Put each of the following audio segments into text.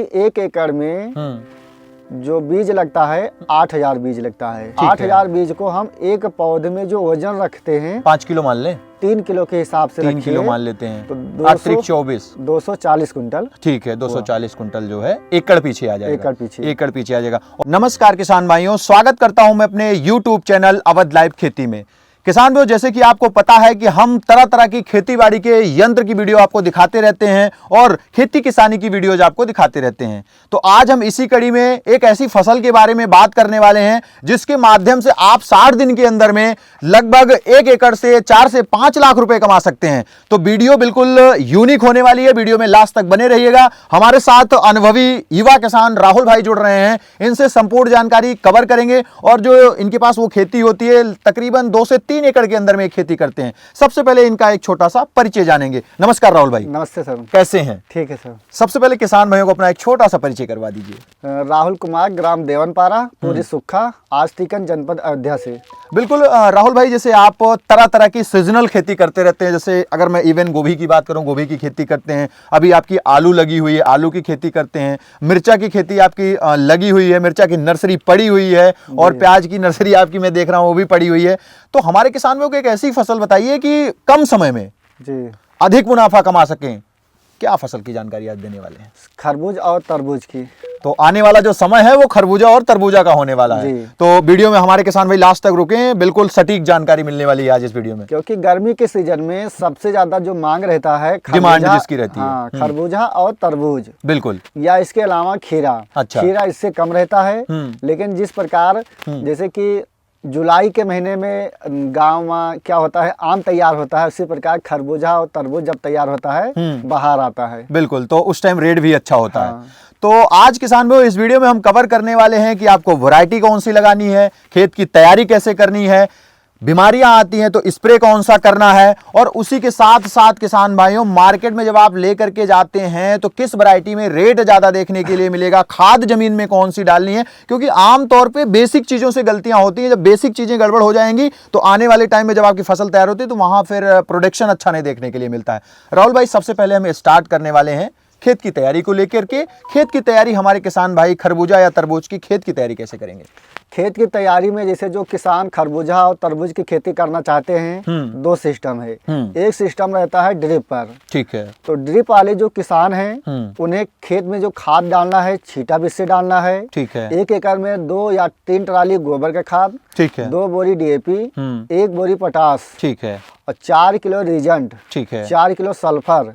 एक एकड़ में जो बीज लगता है 8,000 बीज लगता है। 8,000 बीज को हम एक पौधे में जो वजन रखते हैं 5 किलो मान लें, 3 किलो के हिसाब से 3 किलो मान लेते हैं तो 240 कुंटल। ठीक है, 240 कुंटल जो है एकड़ पीछे आ जाएगा। एकड़ पीछे आ जाएगा। नमस्कार किसान भाइयों, स्वागत करता हूं मैं अपने YouTube चैनल अवध लाइव खेती में। किसान भाइयों, जैसे कि आपको पता है कि हम तरह तरह की खेती बाड़ी के यंत्र की वीडियो आपको दिखाते रहते हैं और खेती किसानी की वीडियोज आपको दिखाते रहते हैं। तो आज हम इसी कड़ी में एक ऐसी फसल के बारे में बात करने वाले हैं जिसके माध्यम से आप 60 दिन के अंदर में लगभग 1 एकड़ से 4 से 5 लाख रुपए कमा सकते हैं। तो वीडियो बिल्कुल यूनिक होने वाली है, वीडियो में लास्ट तक बने रहिएगा। हमारे साथ अनुभवी युवा किसान राहुल भाई जुड़ रहे हैं, इनसे संपूर्ण जानकारी कवर करेंगे और जो इनके पास वो खेती होती है तकरीबन 2 से 3 एकड़ के अंदर में खेती करते हैं। सबसे पहले इनका एक छोटा सा परिचय जानेंगे। नमस्कार राहुल भाई। नमस्ते सर, कैसे हैं? ठीक है सर। सबसे पहले किसान भाइयों को अपना एक छोटा सा परिचय करवा दीजिए। राहुल कुमार, ग्राम देवनपारा, पूरी सुखा, आस्तिकन, जनपद अयोध्या से। बिल्कुल राहुल भाई, जैसे आप तरह तरह की सीजनल खेती करते रहते हैं, जैसे अगर मैं इवन गोभी की बात करूं, गोभी की खेती करते हैं, अभी आपकी आलू लगी हुई है, आलू की खेती करते हैं, मिर्चा की खेती आपकी लगी हुई है, मिर्चा की नर्सरी पड़ी हुई है और प्याज की नर्सरी आपकी मैं देख रहा हूं वो भी पड़ी हुई है। तो हमारे किसानों को एक ऐसी फसल बताइए कि कम समय में जी अधिक मुनाफा कमा सकें। क्या फसल की जानकारी आज देने वाले हैं? खरबूज और तरबूज की। तो आने वाला जो समय है वो खरबूजा और तरबूजा का होने वाला है। तो वीडियो में हमारे किसान भाई लास्ट तक रुकें, बिल्कुल सटीक जानकारी मिलने वाली है आज इस वीडियो में। क्योंकि गर्मी के सीजन में सबसे ज्यादा जो मांग रहता है, डिमांड जिसकी रहती है, खरबूजा और तरबूज। बिल्कुल। या इसके अलावा खीरा। अच्छा। खीरा इससे कम रहता है, लेकिन जिस प्रकार जैसे कि जुलाई के महीने में गांव में क्या होता है, आम तैयार होता है, उसी प्रकार खरबूजा और तरबूज जब तैयार होता है बाहर आता है। बिल्कुल, तो उस टाइम रेट भी अच्छा होता है। तो आज किसान भाइयों इस वीडियो में हम कवर करने वाले हैं कि आपको वैरायटी कौन सी लगानी है, खेत की तैयारी कैसे करनी है, बीमारियां आती हैं तो स्प्रे कौन सा करना है, और उसी के साथ साथ किसान भाइयों मार्केट में जब आप लेकर के जाते हैं तो किस वैरायटी में रेट ज्यादा देखने के लिए मिलेगा, खाद जमीन में कौन सी डालनी है। क्योंकि आमतौर पे बेसिक चीजों से गलतियां होती हैं, जब बेसिक चीजें गड़बड़ हो जाएंगी तो आने वाले टाइम में जब आपकी फसल तैयार होती है तो वहां फिर प्रोडक्शन अच्छा नहीं देखने के लिए मिलता है। राहुल भाई, सबसे पहले हम स्टार्ट करने वाले हैं खेत की तैयारी को लेकर के। खेत की तैयारी हमारे किसान भाई खरबूजा या तरबूज की खेत की तैयारी कैसे करेंगे? खेत की तैयारी में जैसे जो किसान खरबूजा और तरबूज की खेती करना चाहते हैं, 2 सिस्टम है। एक सिस्टम रहता है ड्रिप पर। ठीक है। तो ड्रिप वाले जो किसान हैं उन्हें खेत में जो खाद डालना है छीटा बीज से डालना है। ठीक है। 1 एकड़ में 2 या 3 ट्राली गोबर का खाद। ठीक है। 2 बोरी DAP, 1 बोरी पोटास। ठीक है। और 4 किलो रीजेंट। ठीक है। 4 किलो सल्फर।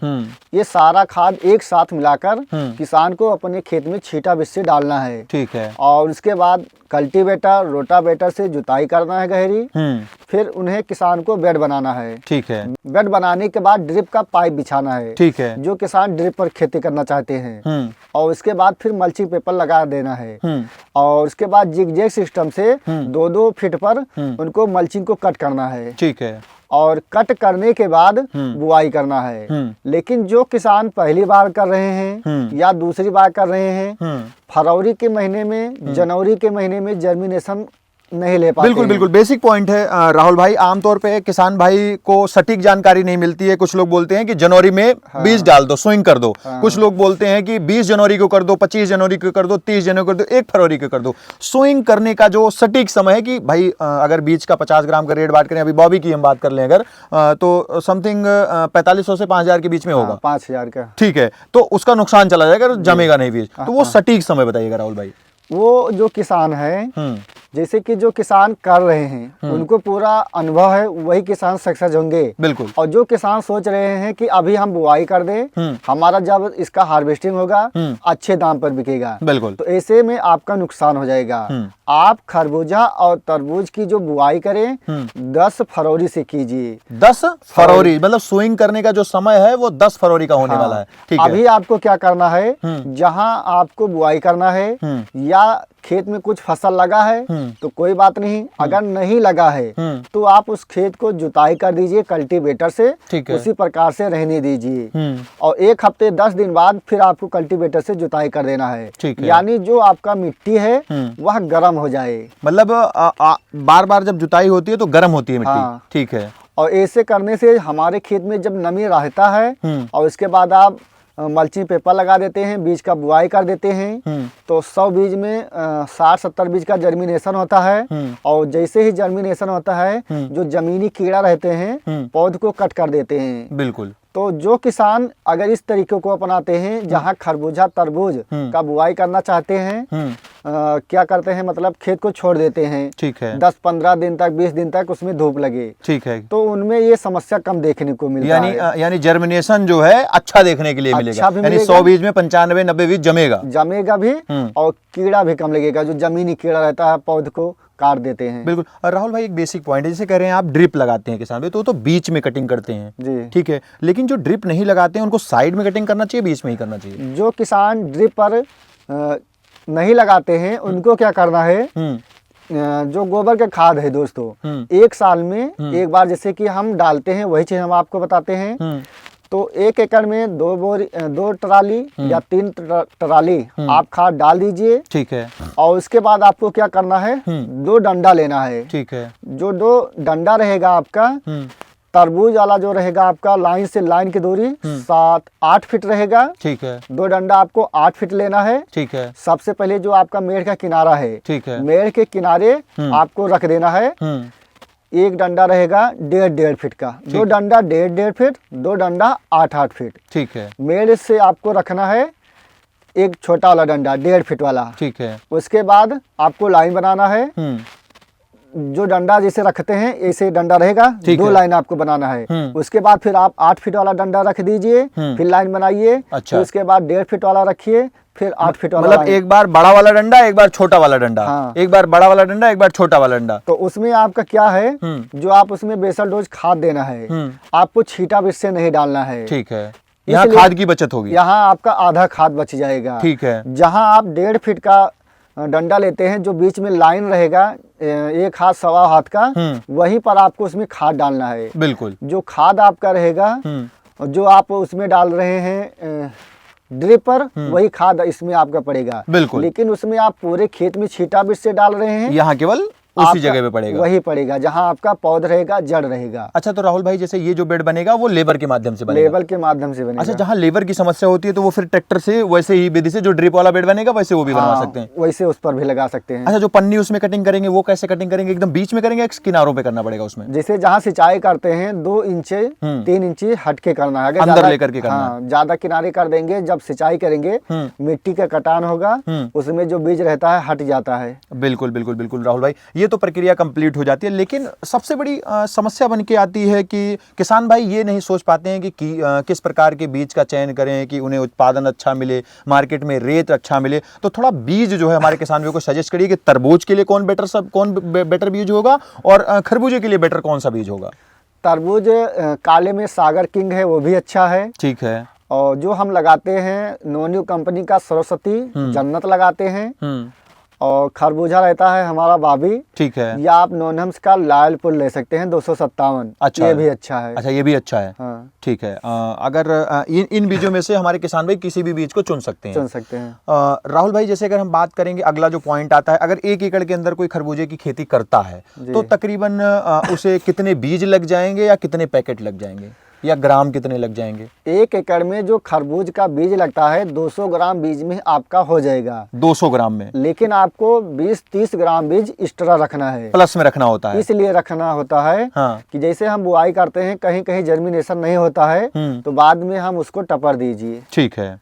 ये सारा खाद एक साथ मिलाकर किसान को अपने खेत में छीटा बीज से डालना है। ठीक है। और उसके बाद कल्टीवेटर, रोटावेटर से जुताई करना है गहरी। फिर उन्हें किसान को बेड बनाना है। ठीक है। बेड बनाने के बाद ड्रिप का पाइप बिछाना है। ठीक है। जो किसान ड्रिप पर खेती करना चाहते हैं। और उसके बाद फिर मल्चिंग पेपर लगा देना है। और उसके बाद जिगजैग सिस्टम से 2-2 फीट पर उनको मल्चिंग को कट करना है। ठीक है। और कट करने के बाद बुआई करना है। लेकिन जो किसान पहली बार कर रहे हैं या दूसरी बार कर रहे हैं, फरवरी के महीने में, जनवरी के महीने में जर्मिनेशन नहीं ले पाते। बिल्कुल बिल्कुल बेसिक पॉइंट है राहुल भाई। आमतौर पे किसान भाई को सटीक जानकारी नहीं मिलती है। कुछ लोग बोलते हैं कि जनवरी में बीज डाल दो, स्विंग कर दो। कुछ लोग बोलते हैं कि 20 जनवरी को कर दो, 25 जनवरी को कर दो, 30 जनवरी को कर दो, 1 फरवरी को कर दो। स्विंग करने का जो सटीक समय है कि भाई अगर बीज का 50 ग्राम का रेट बात करें, अभी बॉबी की हम बात कर लें अगर, तो समथिंग 4500 से 5000 के बीच में होगा। 5000 का। ठीक है। तो उसका नुकसान चला जाएगा, जमेगा नहीं बीज। तो वो सटीक समय बताइएगा राहुल भाई। वो जो किसान है, जैसे कि जो किसान कर रहे हैं उनको पूरा अनुभव है, वही किसान सक्सेस होंगे। बिल्कुल। और जो किसान सोच रहे हैं कि अभी हम बुआई कर दें, हमारा जब इसका हार्वेस्टिंग होगा अच्छे दाम पर बिकेगा, बिल्कुल, तो ऐसे में आपका नुकसान हो जाएगा। आप खरबूजा और तरबूज की जो बुआई करें 10 फरवरी से कीजिए। 10 फरवरी मतलब स्विंग करने का जो समय है वो 10 फरवरी का होने वाला है। ठीक है। अभी आपको क्या करना है, जहां आपको बुआई करना है या खेत में कुछ फसल लगा है तो कोई बात नहीं, अगर नहीं लगा है तो आप उस खेत को जुताई कर दीजिए कल्टीवेटर से, उसी प्रकार से रहने दीजिए। और 1 हफ्ते 10 दिन बाद फिर आपको कल्टीवेटर से जुताई कर देना है। यानी जो आपका मिट्टी है वह गर्म हो जाए। मतलब बार बार जब जुताई होती है तो गर्म होती है मिट्टी। ठीक है। और ऐसे करने से हमारे खेत में जब नमी रहता है और इसके बाद आप मल्चिंग पेपर लगा देते हैं, बीज का बुआई कर देते हैं, तो 100 बीज में 60-70 बीज का जर्मिनेशन होता है। और जैसे ही जर्मिनेशन होता है, जो जमीनी कीड़ा रहते हैं पौध को कट कर देते हैं। बिल्कुल। तो जो किसान अगर इस तरीके को अपनाते हैं, जहाँ खरबूजा तरबूज का बुआई करना चाहते हैं, क्या करते हैं, मतलब खेत को छोड़ देते हैं। ठीक है। 10-15 दिन तक, 20 दिन तक उसमें धूप लगे। ठीक है। तो उनमें ये समस्या कम देखने को मिलता है। यानी जर्मिनेशन जो है अच्छा देखने के लिए मिलेगा। यानी 100 बीज में 95-90 बीज जमेगा भी, और कीड़ा भी कम लगेगा। जो जमीनी कीड़ा रहता है पौध को काट देते हैं। बिल्कुल। और राहुल भाई, एक बेसिक पॉइंट है, जैसे कह रहे हैं आप ड्रिप लगाते हैं किसान भाई, तो बीच में कटिंग करते हैं जी, ठीक है। लेकिन जो ड्रिप नहीं लगाते हैं उनको साइड में कटिंग करना चाहिए, बीच में ही करना चाहिए? जो किसान ड्रिप पर नहीं लगाते हैं उनको क्या करना है, जो गोबर का खाद है दोस्तों, 1 साल में एक बार जैसे कि हम डालते हैं, वही चीज हम आपको बताते हैं। तो 1 एकड़ में 2 ट्राली या 3 ट्राली आप खाद डाल दीजिए। ठीक है। और उसके बाद आपको क्या करना है, 2 डंडा लेना है। ठीक है। जो 2 डंडा रहेगा आपका, तरबूज वाला जो रहेगा आपका, लाइन से लाइन की दूरी 7-8 फीट रहेगा। ठीक है। 2 डंडा आपको 8 फीट लेना है। ठीक है। सबसे पहले जो आपका मेड़ का किनारा है, ठीक है, मेड़ के किनारे आपको रख देना है। एक डंडा रहेगा 1.5 फीट का, 2 डंडा 1.5 फीट, 2 डंडा 8-8 फीट। ठीक है। मेड़ से आपको रखना है एक छोटा वाला डंडा 1.5 फीट वाला। ठीक है। उसके बाद आपको लाइन बनाना है। जो डंडा जैसे रखते हैं ऐसे डंडा रहेगा, 2 लाइन आपको बनाना है। उसके बाद फिर आप 8 फीट वाला डंडा रख दीजिए, फिर लाइन बनाइए। अच्छा। उसके बाद 1.5 फीट वाला रखिए, फिर 8 फीट वाला। मतलब एक बार बड़ा वाला डंडा, एक बार छोटा वाला डंडा। हाँ। एक बार बड़ा वाला डंडा, एक बार छोटा वाला डंडा। तो उसमें आपका क्या है, जो आप उसमें बेसल डोज खाद देना है, आपको छींटा बीज से नहीं डालना है। ठीक है। यहाँ खाद की बचत होगी, यहाँ आपका आधा खाद बच जाएगा। ठीक है। जहाँ आप 1.5 फीट का डंडा लेते हैं, जो बीच में लाइन रहेगा 1 हाथ 1.25 हाथ का, वहीं पर आपको उसमें खाद डालना है। बिल्कुल। जो खाद आपका रहेगा, जो आप उसमें डाल रहे हैं ड्रिप पर, वही खाद इसमें आपका पड़ेगा। बिल्कुल। लेकिन उसमें आप पूरे खेत में छींटा बीज से डाल रहे हैं, यहाँ केवल उसी जगह पे पड़ेगा, वही पड़ेगा जहां आपका पौध रहेगा, जड़ रहेगा। अच्छा, तो राहुल भाई, जैसे ये जो बेड बनेगा वो लेबर के माध्यम से बनेगा? लेबर के माध्यम से बनेगा। अच्छा, जहां लेबर की समस्या होती है तो वो फिर ट्रैक्टर से वैसे ही विधि से जो ड्रिप वाला बेड बनेगा वैसे वो भी बनवा सकते हैं? वैसे उस पर भी लगा सकते हैं। अच्छा, जो पन्नी उसमें कटिंग करेंगे वो कैसे कटिंग करेंगे? एकदम बीच में करेंगे, किनारों पे करना पड़ेगा उसमें? जैसे जहाँ सिंचाई करते हैं 2 इंच 3 इंच हट के करना है, अंदर लेकर के करना है। ज्यादा किनारे कर देंगे, जब सिंचाई करेंगे मिट्टी का कटान होगा, उसमें जो बीज रहता है हट जाता है। बिल्कुल बिल्कुल बिल्कुल राहुल भाई, ये तो प्रक्रिया कंप्लीट हो जाती है। लेकिन सबसे बड़ी समस्या बन के आती है कि किसान भाई ये नहीं सोच पाते हैं कि किस प्रकार के बीज का चयन करें कि उन्हें उत्पादन अच्छा मिले, मार्केट में रेट अच्छा मिले। तो थोड़ा बीज जो है हमारे किसान भाइयों को सजेस्ट करिए कि तरबूज के लिए कौन बेटर बीज होगा और खरबूजे के लिए बेटर कौन सा बीज होगा? तरबूज काले में सागर किंग है, वो भी अच्छा है। ठीक है। और जो हम लगाते हैं नोन्यू कंपनी का सरस्वती, जन्नत लगाते हैं। और खरबूजा रहता है हमारा बाबी। ठीक है। या आप नोनम्स का लालपुर ले सकते हैं 257। अच्छा, ये भी अच्छा है। अच्छा, ये भी अच्छा है। हाँ। ठीक है। अगर इन बीजों में से हमारे किसान भाई किसी भी बीज को चुन सकते हैं। राहुल भाई, जैसे अगर हम बात करेंगे, अगला जो पॉइंट आता है, अगर 1 एकड़ के अंदर कोई खरबूजे की खेती करता है तो तकरीबन उसे कितने बीज लग जाएंगे या कितने पैकेट लग जाएंगे या ग्राम कितने लग जाएंगे? 1 एकड़ में जो खरबूज का बीज लगता है 200 ग्राम बीज में आपका हो जाएगा। 200 ग्राम में? लेकिन आपको 20-30 ग्राम बीज एक्स्ट्रा रखना है, प्लस में रखना होता है। इसलिए रखना होता है कि जैसे हम बुआई करते हैं, कहीं कहीं जर्मिनेशन नहीं होता है, तो बाद में हम उसको टपर दीजिए। ठीक है।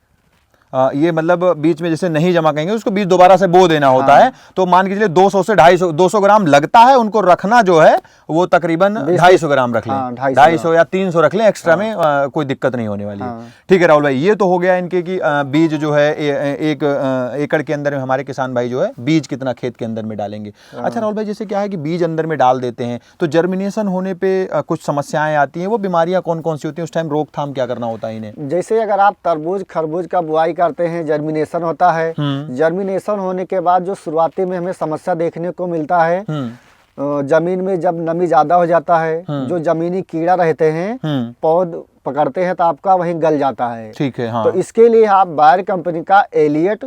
ये मतलब बीच में जैसे नहीं जमा करेंगे, उसको बीज दोबारा से बो देना होता है। तो मान के चलिए 200 से 250 ग्राम लगता है, उनको रखना जो है वो तकरीबन 250 ग्राम रख लें। 250 या 300 रख लें एक्स्ट्रा में, कोई दिक्कत नहीं होने वाली है। ठीक है राहुल भाई, ये तो हो गया इनके कि बीज जो है 1 एकड़ के अंदर में हमारे किसान भाई जो है बीज कितना खेत के अंदर में डालेंगे। अच्छा राहुल भाई, जैसे क्या है कि बीज अंदर में डाल देते हैं तो जर्मिनेशन होने पर कुछ समस्याएं आती हैं, वो बीमारियां कौन कौन सी होती हैं? उस टाइम रोकथाम क्या करना होता है इन्हें? जैसे अगर आप तरबूज खरबूज का बुआई करते हैं, जर्मिनेशन होता है, जर्मिनेशन होने के बाद जो शुरुआती में हमें समस्या देखने को मिलता है, जमीन में जब नमी ज्यादा हो जाता है, जो जमीनी कीड़ा रहते हैं पौध पकड़ते हैं तो आपका वहीं गल जाता है। ठीक है। हाँ। तो इसके लिए आप बायर कंपनी का एलियट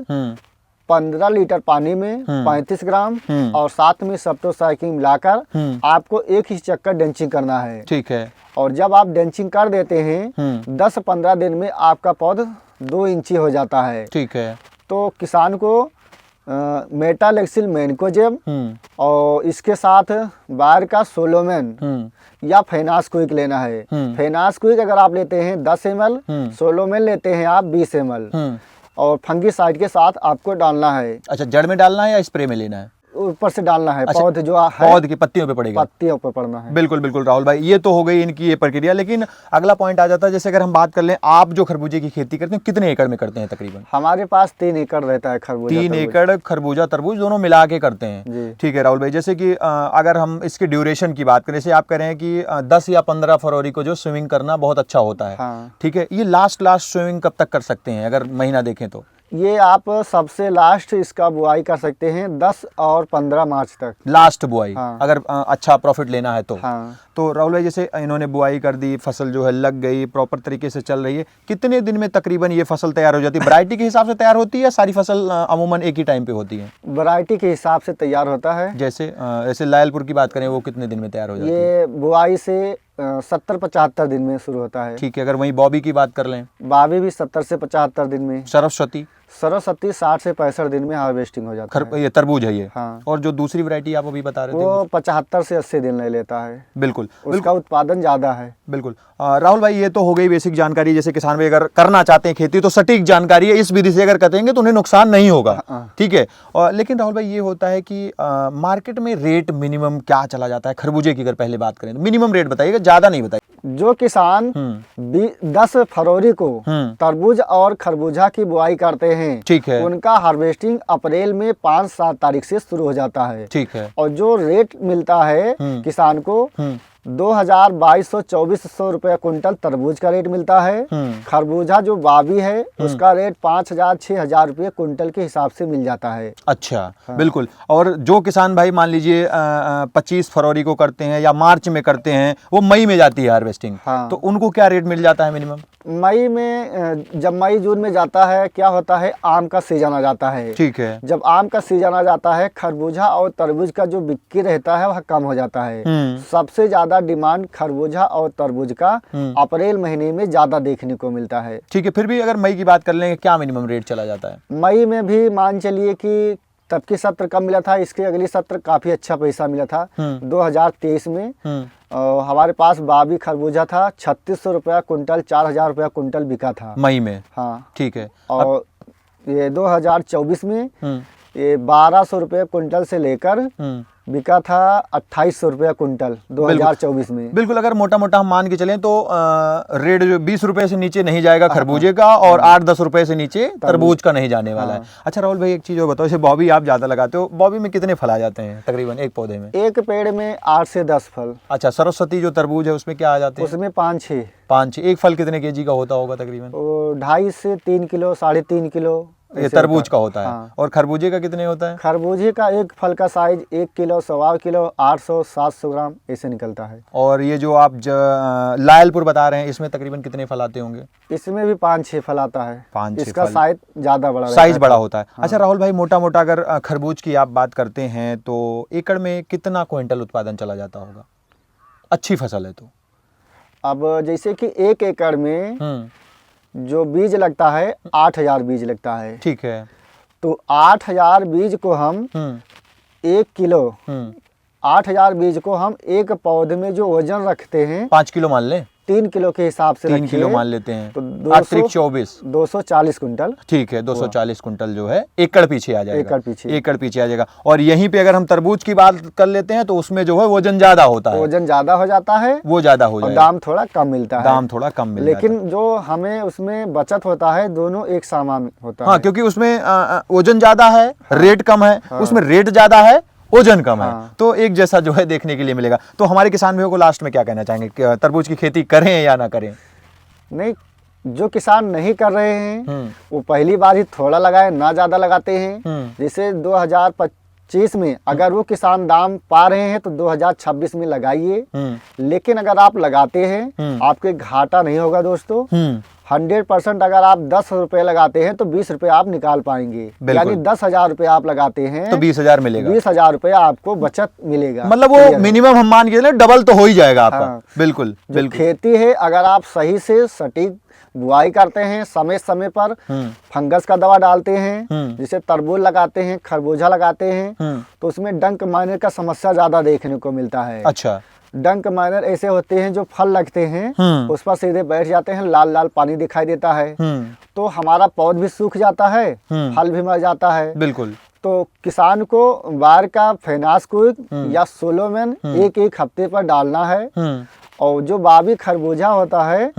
15 लीटर पानी में 35 ग्राम और साथ में सप्टोसाइक्लिन मिलाकर आपको 1 ही चक्कर डेंचिंग करना है। ठीक है। और जब आप डेंचिंग कर देते हैं 10-15 दिन में आपका पौध 2 इंची हो जाता है। ठीक है। तो किसान को मेटालेक्सिल मैनकोजेब और इसके साथ बायर का सोलोमेन या फेनास क्विक लेना है। फेनास क्विक अगर आप लेते हैं 10 ml, सोलोमेन लेते हैं आप 20 ml और फंगीसाइड के साथ आपको डालना है। अच्छा, जड़ में डालना है या स्प्रे में लेना है? ऊपर से डालना है। अच्छा, पौध जो है पौध की पत्तियों पे पड़ेगा, पत्तियों पे पड़ना है। बिल्कुल बिल्कुल राहुल भाई, ये तो हो गई इनकी ये प्रक्रिया। लेकिन अगला पॉइंट आ जाता है, जैसे अगर हम बात कर लें, आप जो खरबूजे की खेती करते हैं कितने एकड़ में करते हैं तकरीबन? हमारे पास 3 एकड़ रहता है खरबूजा। 3 एकड़ खरबूजा तरबूज दोनों मिला के करते हैं। ठीक है राहुल भाई, जैसे कि अगर हम इसकी ड्यूरेशन की बात करें, जैसे आप कह रहे हैं कि 10 या 15 फरवरी को जो स्विमिंग करना बहुत अच्छा होता है। हाँ। ठीक है, ये लास्ट स्विमिंग कब तक कर सकते हैं अगर महीना देखें तो? ये आप सबसे लास्ट इसका बुआई कर सकते हैं 10 और 15 मार्च तक, लास्ट बुआई। हाँ। अगर अच्छा प्रॉफिट लेना है तो। हाँ। तो राहुल भाई, जैसे इन्होंने बुआई कर दी, फसल जो है लग गई, प्रॉपर तरीके से चल रही है, कितने दिन में तकरीबन ये फसल तैयार हो जाती है? वैरायटी के हिसाब से तैयार होती है या सारी फसल अमूमन एक ही टाइम पे होती है? वैरायटी के हिसाब से तैयार होता है। जैसे लायलपुर की बात करें, वो कितने दिन में तैयार हो जाती है? ये बुआई से 70-75 दिन में शुरू होता है। ठीक है। अगर वहीं बॉबी की बात कर लें? बॉबी भी 70 से 75 दिन में। सरस्वती? सरस्वती 60 से 65 दिन में हार्वेस्टिंग हो जाता है। ये तरबूज है ये। हाँ। और जो दूसरी वैरायटी आप अभी बता रहे थे, वो 75 से 80 दिन ले लेता है। बिल्कुल, उसका उत्पादन ज्यादा है। बिल्कुल। राहुल भाई, ये तो हो गई बेसिक जानकारी। जैसे किसान भाई अगर करना चाहते हैं खेती तो सटीक जानकारी है, इस विधि से अगर करेंगे तो उन्हें नुकसान नहीं होगा। ठीक है। लेकिन राहुल भाई, ये होता है कि मार्केट में रेट मिनिमम क्या चला जाता है खरबूजे की? अगर पहले बात करें तो मिनिमम रेट बताइएगा, ज्यादा नहीं बताइए। जो किसान 10 फरवरी को तरबूज और खरबूजा की बुआई करते हैं, ठीक है, उनका हार्वेस्टिंग अप्रैल में 5-7 तारीख से शुरू हो जाता है। ठीक है। और जो रेट मिलता है किसान को 2200-2400 रुपया कुंटल तरबूज का रेट मिलता है। खरबूजा जो बाबी है उसका रेट 5000-6000 रुपये कुंटल के हिसाब से मिल जाता है। अच्छा। हाँ। बिल्कुल। और जो किसान भाई मान लीजिए 25 फरवरी को करते हैं या मार्च में करते हैं, वो मई में जाती है हार्वेस्टिंग। हाँ। तो उनको क्या रेट मिल जाता है मिनिमम? मई में, जब मई जून में जाता है, क्या होता है, आम का सीजन आ जाता है। ठीक है। जब आम का सीजन आ जाता है, खरबूजा और तरबूज का जो बिक्री रहता है वह कम हो जाता है। सबसे ज्यादा डिमांड खरबूजा और तरबूज का अप्रैल महीने में ज्यादा देखने को मिलता है। ठीक है। फिर भी अगर मई की बात कर लेंगे, क्या मिनिमम रेट चला जाता है? मई में भी मान चलिए कि तब की सत्र कम मिला था, इसके अगली सत्र काफी अच्छा पैसा मिला था। 2023 में हमारे पास बाबी खरबूजा था, 3600 रुपया कुंटल, 4000 रुपया कुंटल बिका था मई में। हाँ। ठीक है। और ये 2024 में ये 1200 रुपये कुंटल से लेकर बिका था 2800 रुपया कुंटल 2024 में। बिल्कुल। अगर मोटा मोटा हम मान के चलें तो रेट जो 20 रुपए से नीचे नहीं जाएगा खरबूजे का, और 8-10 रुपए से नीचे तरबूज का नहीं जाने वाला है। अच्छा राहुल भाई, एक चीज और बताओ, जैसे बॉबी आप ज्यादा लगाते हो, बॉबी में कितने फल आ जाते हैं तकरीबन एक पौधे में? एक पेड़ में 8 से 10 फल। अच्छा। सरस्वती जो तरबूज है उसमें क्या आ जाते हैं? उसमें 5-6। एक फल कितने केजी का होता होगा तकरीबन? 2.5 से 3 किलो, 3.5 किलो ये तरबूज का होता है। हाँ। और खरबूजे का कितने होता है? खरबूजे का एक फल का साइज 1 किलो, 1.25 किलो, 800-700 ग्राम ऐसे निकलता है। और ये जो आप लायलपुर बता रहे हैं, इसमें तकरीबन कितने फल आते होंगे? इसमें भी 5-6 फल आता है। 5-6 इसका साइज ज्यादा बड़ा, साइज बड़ा होता है। हाँ। अच्छा राहुल भाई, मोटा मोटा अगर खरबूज की आप बात करते हैं तो एकड़ में कितना क्विंटल उत्पादन चला जाता होगा? अच्छी फसल है तो। अब जैसे कि 1 एकड़ में जो बीज लगता है 8000 बीज लगता है। ठीक है। तो 8000 बीज को हम 1 किलो, 8000 बीज को हम एक पौधे में जो वजन रखते हैं 5 किलो मान लें, 3 किलो के हिसाब से 3 किलो मान लेते हैं, तो 240 कुंटल। ठीक है। 240 कुंटल जो है एकड़ पीछे आ जाएगा। एकड़ पीछे आ जाएगा। और यहीं पे अगर हम तरबूज की बात कर लेते हैं तो उसमें जो है वजन ज्यादा होता है। वजन ज्यादा हो जाता है, वो ज्यादा हो जाएगा। दाम थोड़ा कम मिलता है। दाम थोड़ा कम मिलता है, लेकिन जो हमें उसमें बचत होता है दोनों एक समान होता है। हाँ, क्योंकि उसमें वजन ज्यादा है, रेट कम है। उसमें रेट ज्यादा है, वजन कम है। हाँ। तो एक जैसा जो है देखने के लिए मिलेगा। तो हमारे किसान भाइयों को लास्ट में क्या कहना चाहेंगे, तरबूज की खेती करें या ना करें? नहीं, जो किसान नहीं कर रहे हैं वो पहली बार ही थोड़ा लगाए, ना ज्यादा लगाते हैं। जैसे 2025 में अगर वो किसान दाम पा रहे हैं तो 2026 में लगाइए। लेकिन अगर आप लगाते हैं आपके घाटा नहीं होगा दोस्तों। 100% अगर आप 10 रुपए लगाते हैं तो 20 रुपए आप निकाल पाएंगे। यानी 10,000 रुपए आप लगाते हैं तो 20,000 मिलेगा। 20,000 रुपए आपको बचत मिलेगा। मतलब वो मिनिमम हम मान के चले डबल तो हो ही जाएगा आपका। हाँ। बिल्कुल। खेती है, अगर आप सही से सटीक बुआई करते हैं समय समय पर, फंगस का दवा डालते हैं, जैसे तरबूज लगाते हैं, खरबूजा लगाते हैं, तो उसमें डंक माइनर का समस्या ज्यादा देखने को मिलता है। अच्छा। डंक माइनर ऐसे होते हैं जो फल लगते हैं उस पर सीधे बैठ जाते हैं, लाल लाल पानी दिखाई देता है, तो हमारा पौध भी सूख जाता है, फल भी मर जाता है। बिल्कुल। तो किसान को बार का फेनास्क्विक या सोलोमेन एक एक हफ्ते पर डालना है। और जो बाबी खरबूजा होता है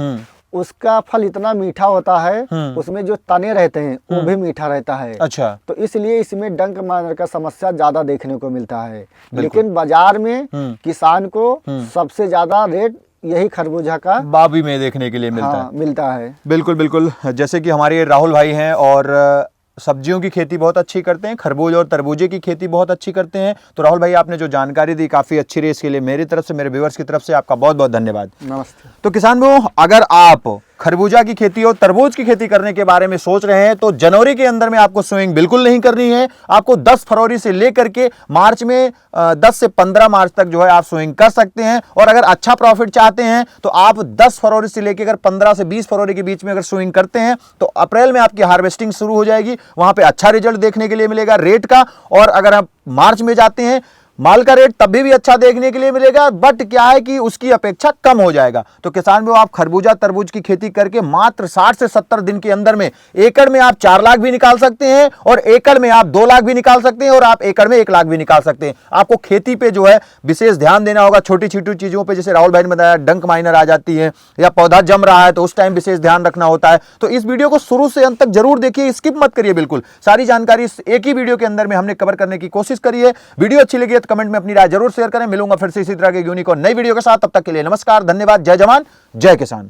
उसका फल इतना मीठा होता है, उसमें जो तने रहते हैं वो भी मीठा रहता है। अच्छा। तो इसलिए इसमें डंक माइनर का समस्या ज्यादा देखने को मिलता है। लेकिन बाजार में किसान को सबसे ज्यादा रेट यही खरबूजा का बाबी में देखने के लिए मिलता है। मिलता है। बिल्कुल बिल्कुल। जैसे कि हमारे राहुल भाई हैं और सब्जियों की खेती बहुत अच्छी करते हैं, खरबूज और तरबूजे की खेती बहुत अच्छी करते हैं। तो राहुल भाई आपने जो जानकारी दी काफ़ी अच्छी रही, इसके लिए मेरी तरफ से, मेरे व्यूअर्स की तरफ से आपका बहुत बहुत धन्यवाद। नमस्ते। तो किसान भाइयों, अगर आप खरबूजा की खेती और तरबूज की खेती करने के बारे में सोच रहे हैं तो जनवरी के अंदर में आपको सोइंग बिल्कुल नहीं करनी है। आपको 10 फरवरी से लेकर के मार्च में 10 से 15 मार्च तक जो है आप सोइंग कर सकते हैं। और अगर अच्छा प्रॉफिट चाहते हैं तो आप 10 फरवरी से लेकर 15 से 20 फरवरी के बीच में अगर सोइंग करते हैं तो अप्रैल में आपकी हार्वेस्टिंग शुरू हो जाएगी। वहां पे अच्छा रिजल्ट देखने के लिए मिलेगा रेट का। और अगर आप मार्च में जाते हैं माल का रेट तब भी अच्छा देखने के लिए मिलेगा, बट क्या है कि उसकी अपेक्षा कम हो जाएगा। तो किसान भाइयों, आप खरबूजा तरबूज की खेती करके मात्र 60 से 70 दिन के अंदर में एकड़ में आप 4 लाख भी निकाल सकते हैं, और एकड़ में आप 2 लाख भी निकाल सकते हैं, और आप एकड़ में 1 लाख भी निकाल सकते हैं। आपको खेती पे जो है विशेष ध्यान देना होगा, छोटी छोटी चीजों पे, जैसे राहुल भाई ने बताया डंक माइनर आ जाती है या पौधा जम रहा है तो उस टाइम विशेष ध्यान रखना होता है। तो इस वीडियो को शुरू से अंत तक जरूर देखिए, स्किप मत करिए। बिल्कुल सारी जानकारी एक ही वीडियो के अंदर में हमने कवर करने की कोशिश करी है। वीडियो अच्छी लगी तो कमेंट में अपनी राय जरूर शेयर करें। मिलूंगा फिर से इसी तरह के यूनिक और नई वीडियो के साथ। तब तक के लिए नमस्कार, धन्यवाद, जय जवान जय किसान।